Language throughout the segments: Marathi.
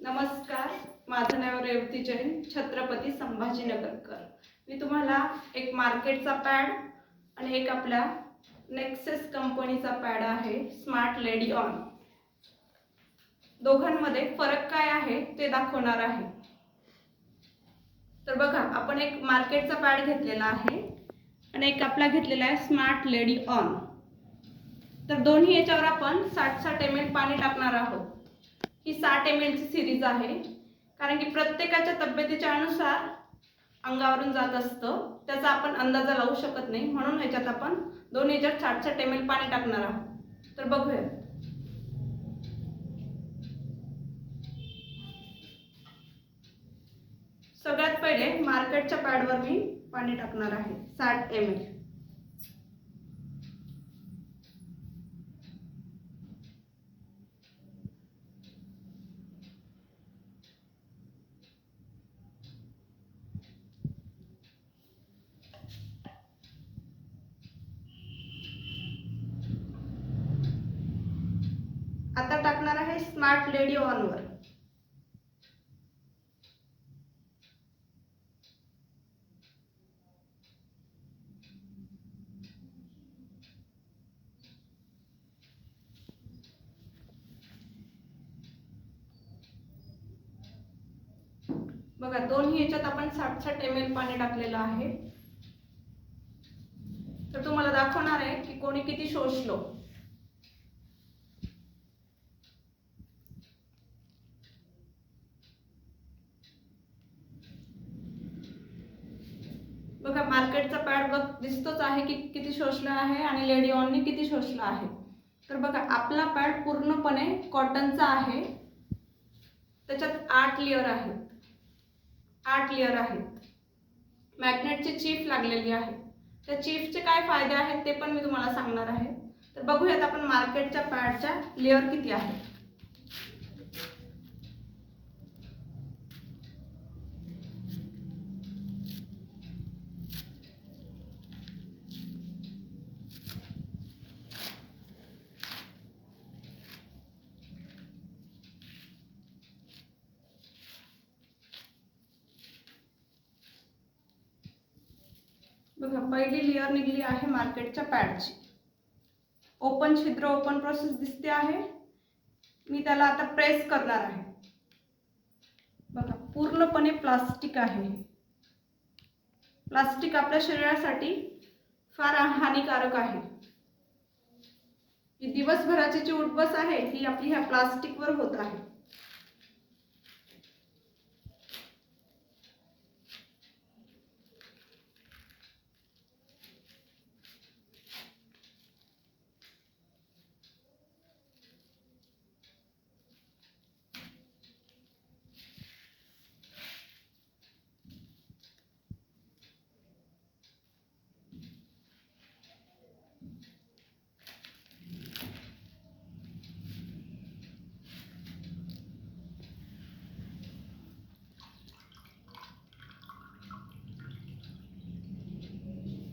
नमस्कार, माझं नाव रेवती जैन, छत्रपती संभाजीनगरकर। मी तुम्हाला एक मार्केटचा पॅड आणि एक आपल्या नेक्सेस कंपनीचा पॅड आहे स्मार्ट लेडी ऑन, दोघांमध्ये फरक काय आहे ते दाखवणार आहे। तर बघा, आपण एक मार्केटचा पॅड घेतलेला आहे आणि एक आपला घेतलेला आहे स्मार्ट लेडी ऑन। तर दोन्ही याच्यावर आपण 60-60 ml पाणी टाकणार आहोत। ही 60 ml ची सिरीज आहे, कारण की प्रत्येकाच्या तब्येतीच्या अनुसार अंगावरून जात असतं, त्याचा आपण अंदाज लावू शकत नाही, म्हणून याच्यात आपण दोन्ही याच्यात 60-60 ml पाणी टाकणार आहोत। तर बघूया। सगळ्यात पहिले मार्केटच्या पॅडवर मी पाणी टाकणार आहे 60 ml। आता टाकणार आहे स्मार्ट लेडी ऑन वर। बघा, दोन्ही याच्यात आपण 60-60 ml पाणी टाकलेलं आहे। तर तुम्हाला दाखवणार आहे की कोणी किती शोषलो। बघा, मार्केटचा पॅड बघ दिसतोच आहे की किती शोषला आहे आणि लेडी ऑनने किती शोषला आहे। तर बघा, आपला पॅड पूर्णपणे कॉटनचा आहे, त्याच्यात 8 लेयर आहेत, 8 लेयर आहेत। मॅग्नेटची चीफ लागलेली आहे। त्या चीफचे काय फायदे आहेत ते पण मी तुम्हाला सांगणार आहे। तर बघूयात आपण मार्केटच्या पॅडच्या लेयर किती आहेत। बघा, पहिली लेयर निघली आहे मार्केटच्या पॅडची। ओपन छिद्र, ओपन प्रोसेस दिसते आहे। मी त्याला आता प्रेस करणार आहे। बघा, पूर्णपणे प्लास्टिक आहे। प्लास्टिक आपल्या शरीरासाठी फार हानिकारक आहे। जी दिवसभराची जी उठबस आहे ही आपली ह्या प्लास्टिकवर होत आहे।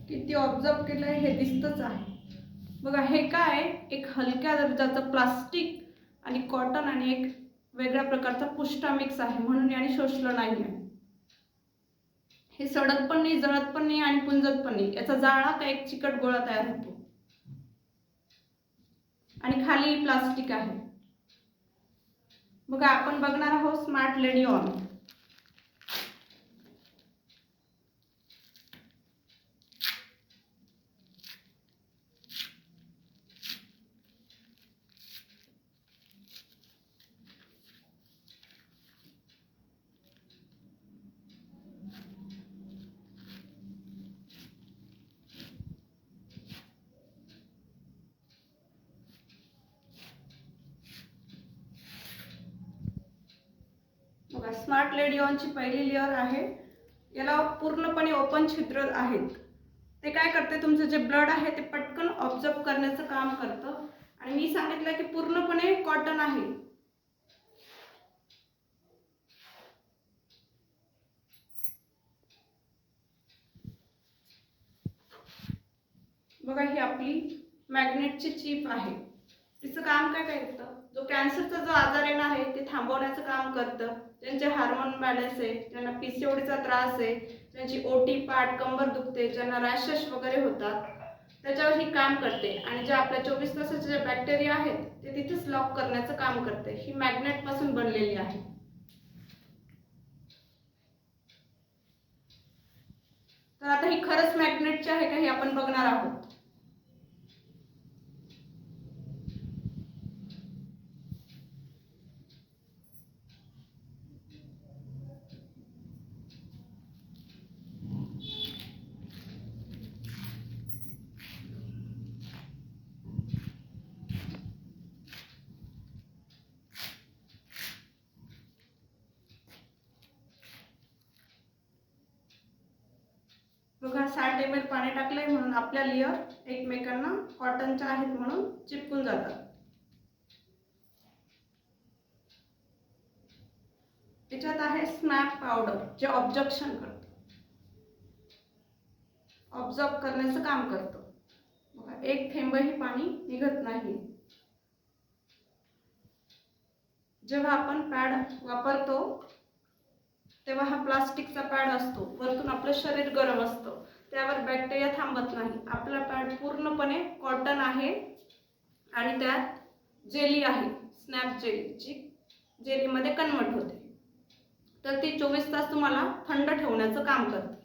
किती ऑब्झर्व केलंय हे दिसतच आहे। बघा, हे काय, एक हलक्या दर्जाचं प्लास्टिक आणि कॉटन आणि एक वेगळ्या प्रकारचा पुष्टा मिक्स आहे, म्हणून याने शोषलं नाही आहे। हे सडत पण नाही, जळत पण नाही आणि पुंजत पण नाही। याचा जाळा का एक चिकट गोळा तयार होतो आणि खाली प्लास्टिक आहे। बघा, आपण बघणार आहोत स्मार्ट लेडी ऑन। बघा, स्मार्ट लेडी ऑनची पहिली लेयर आहे। याला पूर्णपणे ओपन छिद्र आहेत। ते काय करते, तुमचं जे ब्लड आहे ते पटकन ऑब्झर्व करण्याचं काम करतं। आणि मी सांगितलं की पूर्णपणे कॉटन आहे। बघा, ही आपली मॅग्नेटची चीप आहे। तिचं काम काय करतं, जो कॅन्सरचा जो आजार येणार आहे ते थांबवण्याचं काम करतं. ज्यांचे हार्मोन बॅलन्स आहे, ज्यांना पीसीओडीचा त्रास आहे, ज्यांची ओटी, पाठ, कंबर दुखते, ज्यांना रॅशेस वगैरे होतात, त्याच्यावर ही काम करते. आणि जे आपल्या 24 तासाचे जे बॅक्टेरिया आहेत ते तिथेच लॉक करण्याचं काम करते. ही मॅग्नेट पासून बनलेली आहे. तर आता ही खरंच मॅग्नेटची आहे का हे आपण बघणार आहोत. बघा 60 ml पाणी टाकलंय म्हणून आपल्या लेयर एकमेकांना कॉटनच्या आहेत म्हणून चिपकून जातात. याच्यात आहे स्मॅप पावडर, जे ऑब्जक्शन करतं, ऑब्झर्व करण्याचं काम करतं. बघा एक थेंबही पाणी निघत नाही. जेव्हा आपण पॅड वापरतो तेव्हा हा प्लास्टिकचा पॅड असतो, वरतून आपलं शरीर गरम असतं, त्यावर बॅक्टेरिया थांबत नाही. आपला पॅड पूर्णपणे कॉटन आहे आणि त्यात जेली आहे, स्नॅप जेली, जी जेलीमध्ये कन्वर्ट होते. तर ती 24 तास तुम्हाला थंड ठेवण्याचं काम करते.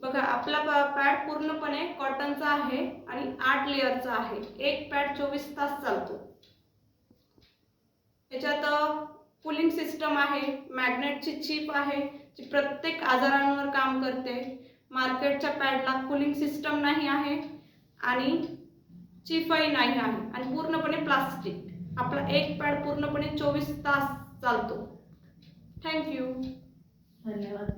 बघा आपला पॅड पूर्णपणे कॉटनचा आहे आणि 8 लेअरचा आहे. एक पॅड 24 तास चालतो. याच्यात कूलिंग सिस्टम आहे, मॅग्नेटची चिप आहे जी प्रत्येक आजारांवर काम करते. मार्केटच्या पॅडला कूलिंग सिस्टम नाही आहे आणि चिपही नाही आहे आणि पूर्णपणे प्लास्टिक. आपला एक पॅड पूर्णपणे 24 तास चालतो. थँक्यू. धन्यवाद.